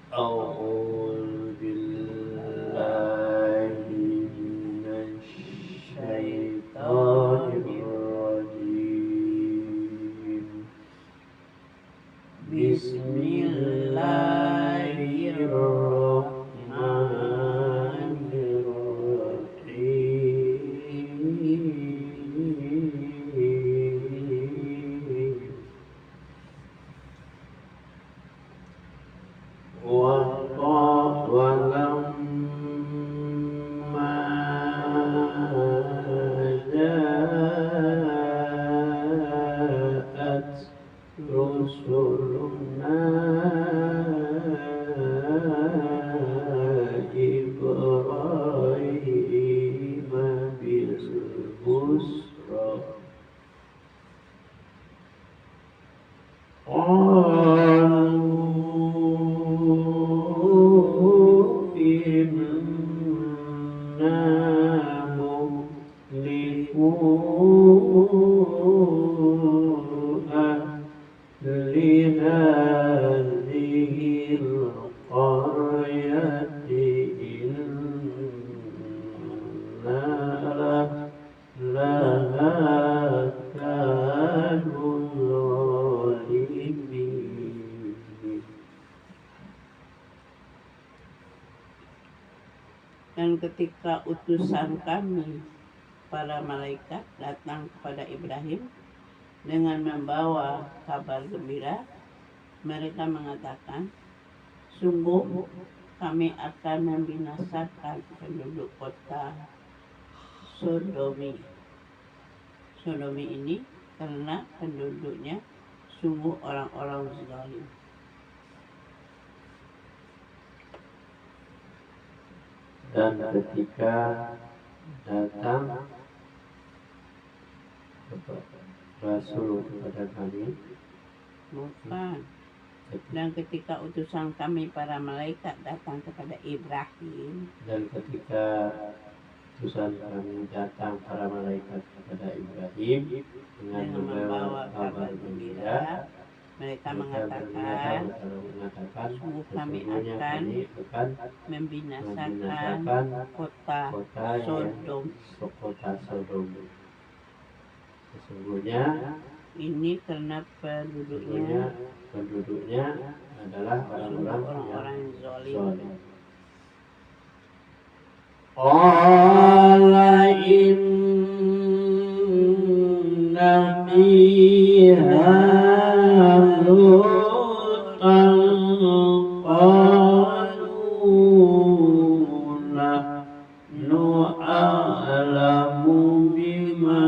أعوذ بالله من الشيطان الرجيم. بسم الله الرحمن الرحيم. ولما جاءت رسلنا إبراهيم بالبشرى قالوا إنا مهلكو أهل هذه القرية إن لها كانوا ظالمين. Dan ketika utusan kami, para malaikat, datang kepada Ibrahim dengan membawa kabar gembira, mereka mengatakan, sungguh kami akan membinasakan penduduk kota Sodomi. Sodomi ini karena penduduknya sungguh orang-orang zalim. Dan ketika datang Rasul kepada kami, Bukan. Dan ketika utusan kami para malaikat datang kepada Ibrahim dan ketika utusan kami datang para malaikat kepada Ibrahim dengan membawa kabar gembira, mereka mengatakan sungguh kami sesungguhnya akan kami akan membinasakan kota Sodom. kota Sodom. Sesungguhnya Ini karena penduduknya adalah orang-orang yang zalim. Qala inna fiha lutan qalu nahnu a'lamu bima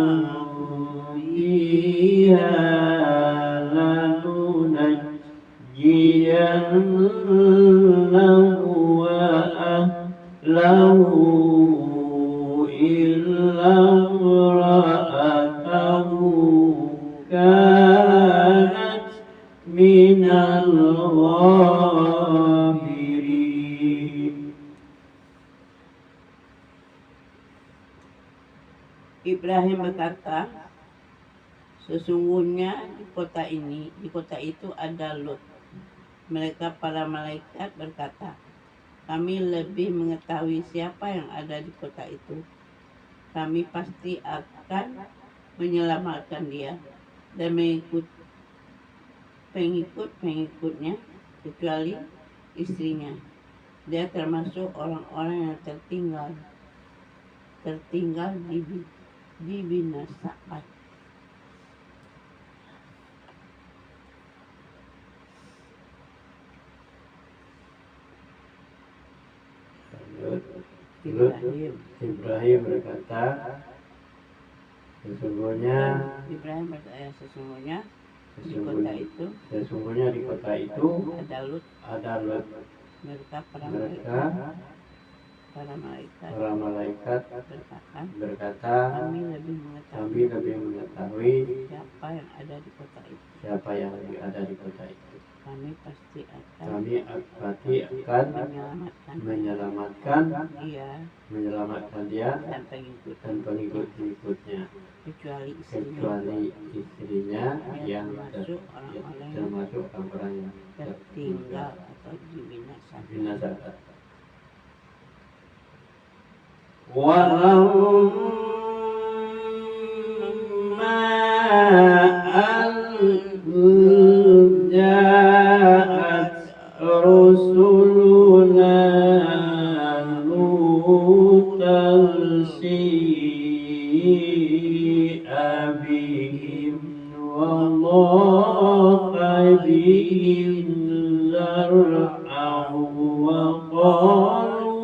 fiha lanunajjiyannahu wa ahlahu illa imra'atahu kanat minal ghabirin. Ibrahim berkata, sesungguhnya di kota itu ada Lut. Mereka para malaikat berkata, kami lebih mengetahui siapa yang ada di kota itu. Kami pasti akan menyelamatkan dia dan pengikut-pengikutnya kecuali istrinya. Dia termasuk orang-orang yang tertinggal dibinasakan. Ibrahim berkata, sesungguhnya di kota itu ada Lut. mereka para malaikat berkata, kami kami lebih mengetahui siapa yang ada di kota itu. Kami pasti akan menyelamatkan dia dan dan pengikut-pengikutnya, kecuali istrinya yang termasuk orang-orang yang tertinggal atau dibinasakan. Walamma an ja'at rusuluna lutan si'a bihim wa dhaqa bihim zar'an wa qalu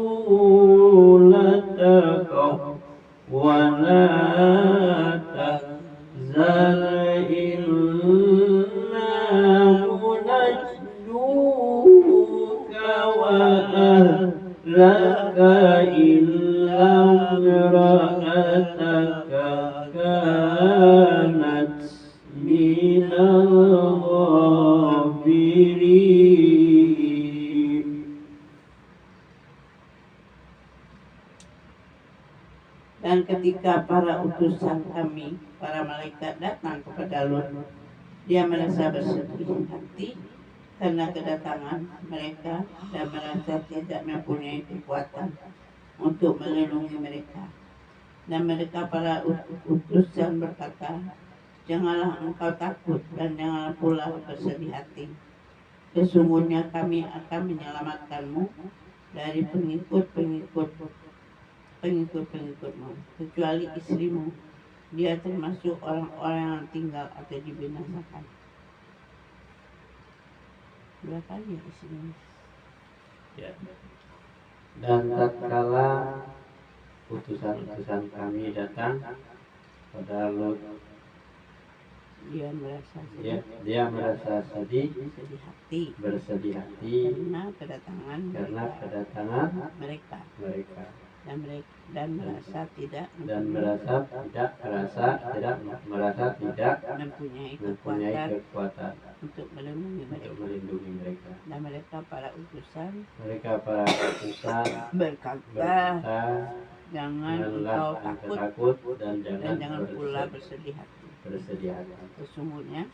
la takhaf wa la tahzan inna munajjuka wa ahlaka illa imra'ataka kanat minal ghabirin. Dan ketika para utusan kami, para malaikat datang kepada Lut, dia merasa bersedih hati karena kedatangan mereka dan merasa tidak mempunyai kekuatan untuk melindungi mereka. Dan mereka para utusan berkata, janganlah engkau takut dan janganlah pula bersedih hati. Sesungguhnya kami akan menyelamatkanmu dari pengikut-pengikutmu, kecuali istrimu. Dia termasuk orang-orang yang tinggal atau dibinasakan. Berapa ya istrimu? Ya. Dan tatkala utusan-utusan kami datang pada Lut, Dia merasa sedih, bersedih hati karena kedatangan mereka. Dan merasa tidak mempunyai kekuatan untuk melindungi mereka. Dan mereka para utusan berkata, jangan engkau takut dan jangan pula bersedih hati. Sesungguhnya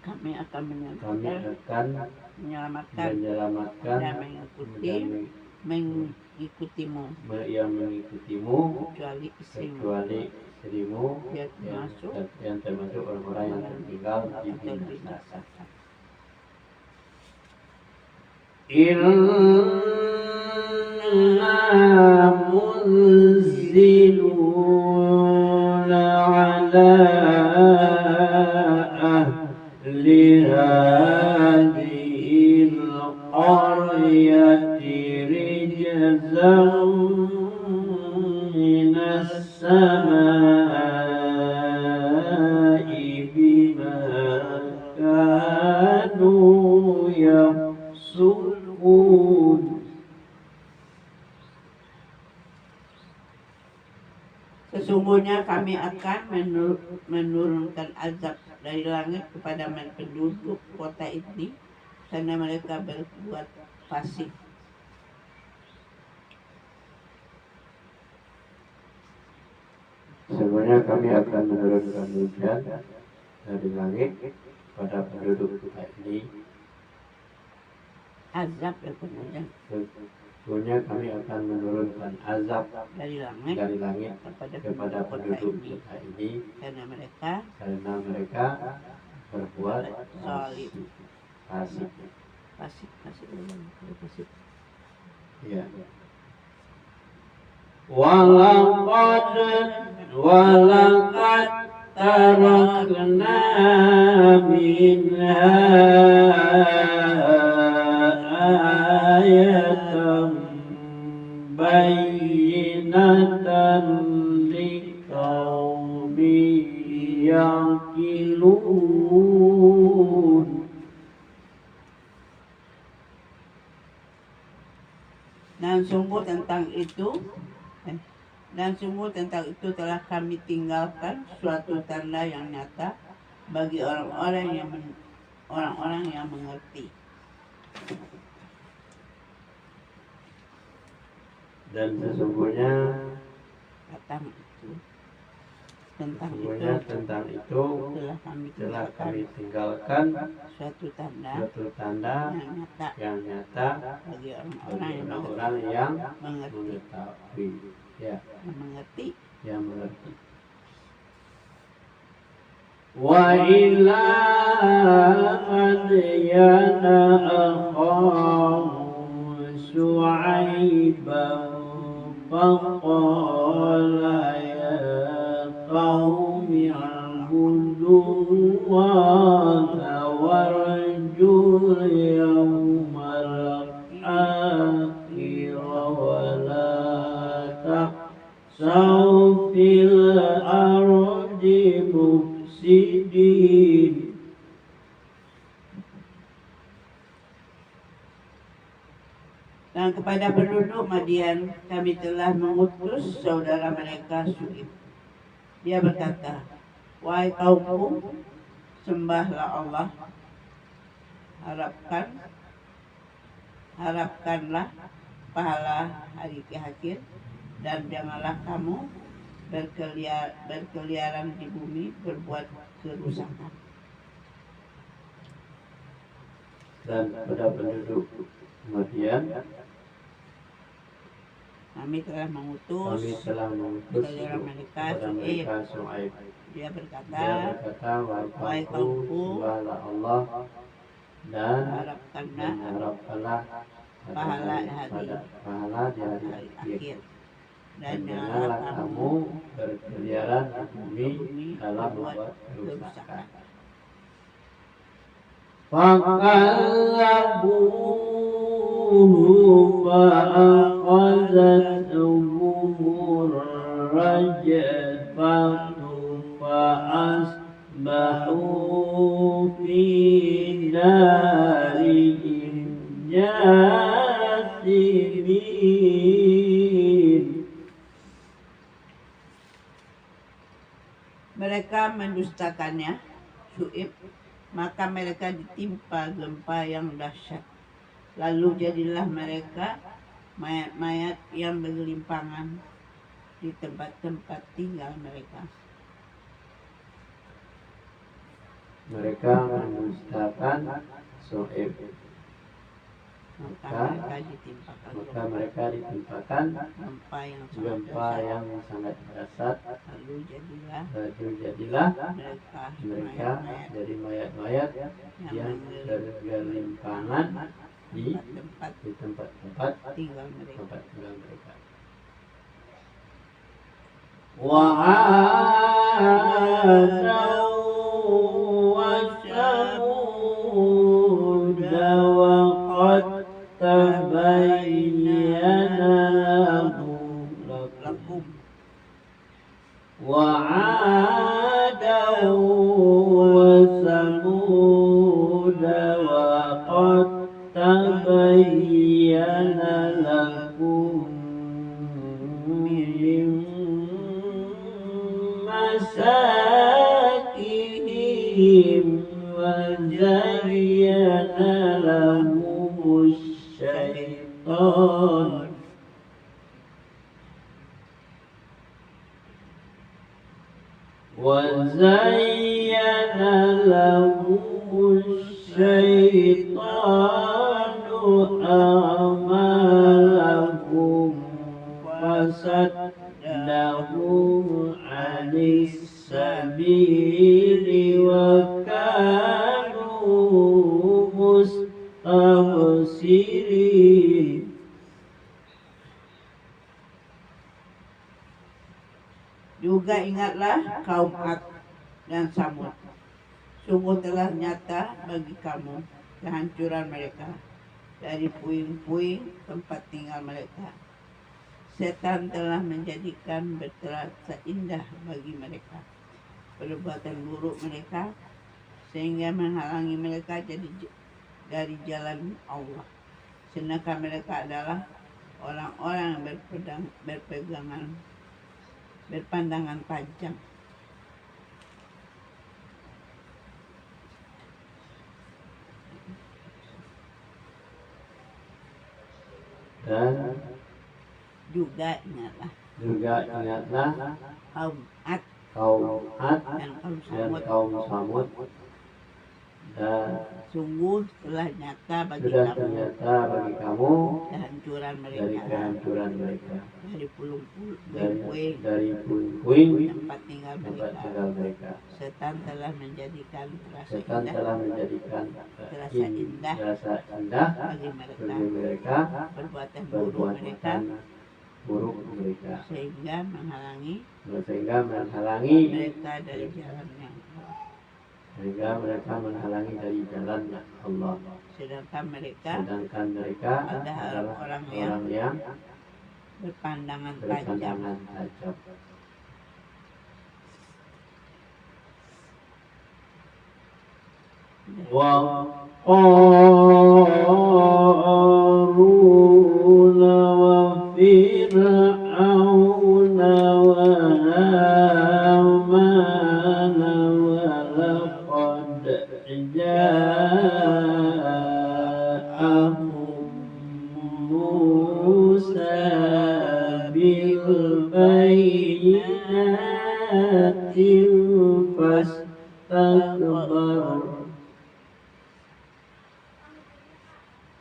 kami akan menyelamatkan dan mengikutimu kecuali istrimu yang termasuk orang-orang yang tertinggal di binasakan. Inna munziluna ala ahli hadhil qaryati rijzan minas samai bima kanu yafsukun. Sesungguhnya kami akan menurunkan azab dari langit kepada penduduk kota ini karena mereka berbuat fasik. Sesungguhnya kami akan menurunkan hujan dari langit pada penduduk kota ini. Azab ya kemudian. Sesungguhnya kami akan menurunkan azab dari langit kepada penduduk kota ini karena mereka berbuat fasik. Ya. Walaqad tarakna minha ayatan bayyinatan liqaumin yaqilun. Dan sungguh tentang itu telah kami tinggalkan suatu tanda yang nyata bagi orang-orang yang mengerti. Dan sesungguhnya tentang itu telah kami tinggalkan suatu tanda yang nyata bagi bagi orang-orang yang mengerti. mengetahui, ya, yang mengerti. Wa ila madyana akhahum Syu'aiban faqala ya qaumi ibudullaha warjul yawmal akhir wa la ta'saw fil ardi mufsidin. Dan kepada penduduk Madian kami telah mengutus saudara mereka Syu'aib. Dia berkata, wahai kaumku, sembahlah Allah, harapkanlah pahala hari akhir, dan janganlah kamu berkeliaran di bumi berbuat kerusakan. Dan pada penduduk Madian kami telah mengutus saudara mereka Syu'aib. Dia berkata, wahai kaumku, sembahlah Allah dan harapkanlah pahala di hari akhir. Dan janganlah kamu berkeliaran di bumi dalam membuat kerusakan. Fakallabuhu fa'akhadhatuhumur rajfatu fa'asbahu fi darihim jathimin. Mereka mendustakannya, Syu'aib, maka mereka ditimpa gempa yang dahsyat. Lalu jadilah mereka mayat-mayat yang bergelimpangan di tempat-tempat tinggal mereka. Mereka mendustakan Syu'aib, maka mereka ditimpakan gempa yang sangat dahsyat. Lalu jadilah mereka jadi mayat-mayat yang bergelimpangan di tempat tinggal mereka. Wa'adaw wa Samud wa qad tabayyana lakum wa'adaw wa Samud wa qad tabayyana lakum min masakinihim wa zayyana lahumus syaitan a'malahum fasaddahum 'anis sabili wa kanu mustabsirin. Juga ingatlah kaum Ad dan Samud. Sungguh telah nyata bagi kamu kehancuran mereka dari puing-puing tempat tinggal mereka. Setan telah menjadikan berterasa indah bagi mereka perbuatan buruk mereka, sehingga menghalangi mereka dari jalan Allah. Sedangkan mereka adalah orang-orang yang berpandangan tajam. Dan Juga ingatlah kaum Ad kaum Ad dan kaum dan Samud. kaum Samud, dan Sungguh telah nyata bagi sudah kamu ternyata bagi kamu kehancuran dari mereka, kehancuran mereka, dari puing-puing dari puing-puing tempat tinggal mereka. Setan telah menjadikan Setan telah menjadikan terasa indah rasa indah bagi bagi mereka perbuatan buruk mereka, buruk mereka, sehingga menghalangi mereka dari jalan yang mereka menghalangi dari jalannya Allah. sedangkan mereka adalah orang yang berpandangan tajam. berpandangan tajam. وقارون وفرعون وهامان ولقد جاءهم موسى بالبينات فاستكبروا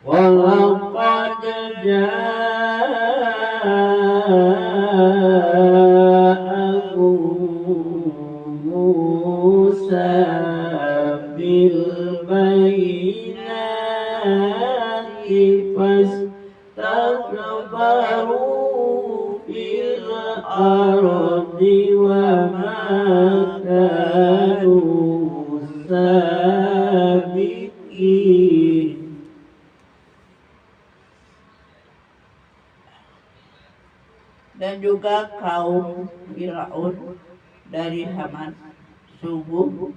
ولقد جاءهم موسى بالبينات فاستكبروا في الأرض وما كانوا سابقين. Dan juga kaum Fir'aun dari Haman, sungguh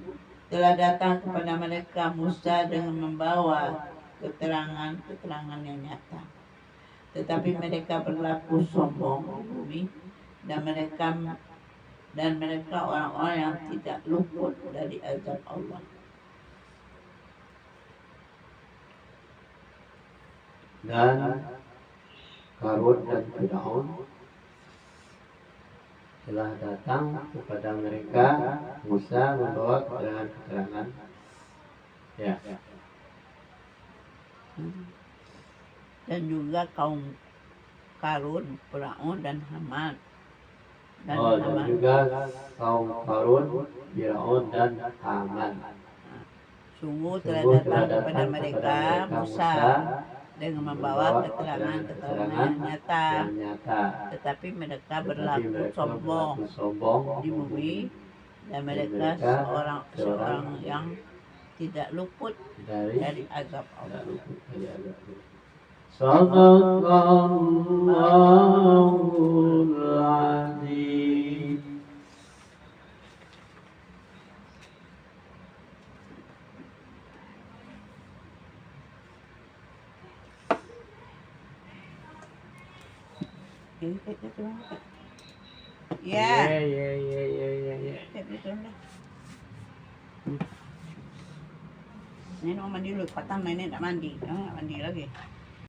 telah datang kepada mereka Musa dengan membawa keterangan yang nyata. Tetapi mereka berlaku sombong di bumi, dan mereka orang-orang yang tidak luput dari azab Allah. Dan Qarun dan Fir'aun telah datang kepada mereka Musa membawa keterangan. Ya. Dan juga kaum Qarun, Fir'aun dan Haman. Dan juga kaum Qarun, Fir'aun dan Haman. Sungguh telah datang kepada mereka Musa dengan membawa keterangan yang nyata. Tetapi mereka berlaku sombong di bumi, dan mereka seorang yang tidak luput dari azab Allah. Sadaqallahul azim. Ya. Ini mau mandi dulu, patang nenek tak mandi lagi.